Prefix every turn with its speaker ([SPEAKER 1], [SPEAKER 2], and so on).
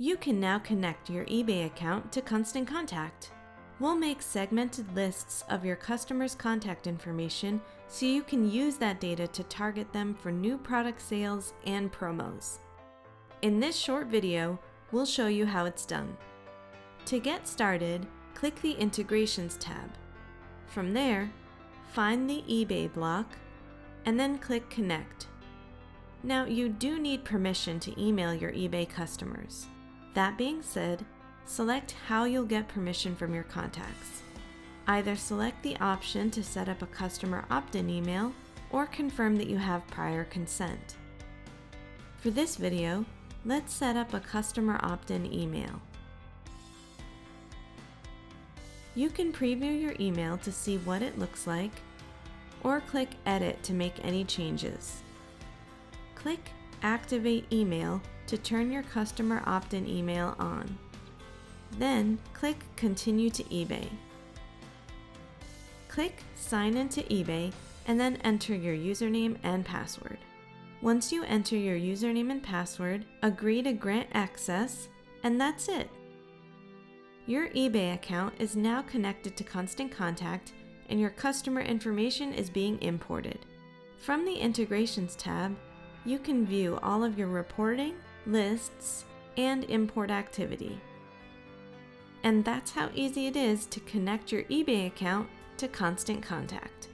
[SPEAKER 1] You can now connect your eBay account to Constant Contact. We'll make segmented lists of your customers' contact information so you can use that data to target them for new product sales and promos. In this short video, we'll show you how it's done. To get started, click the Integrations tab. From there, find the eBay block and then click Connect. Now, you do need permission to email your eBay customers. That being said, select how you'll get permission from your contacts. Either select the option to set up a customer opt-in email or confirm that you have prior consent. For this video, let's set up a customer opt-in email. You can preview your email to see what it looks like, or click Edit to make any changes. Click Activate Email to turn your customer opt-in email on. Then click Continue to eBay. Click Sign into eBay and then enter your username and password. Once you enter your username and password, agree to grant access, and that's it. Your eBay account is now connected to Constant Contact and your customer information is being imported. From the Integrations tab, you can view all of your reporting, lists, and import activity. And that's how easy it is to connect your eBay account to Constant Contact.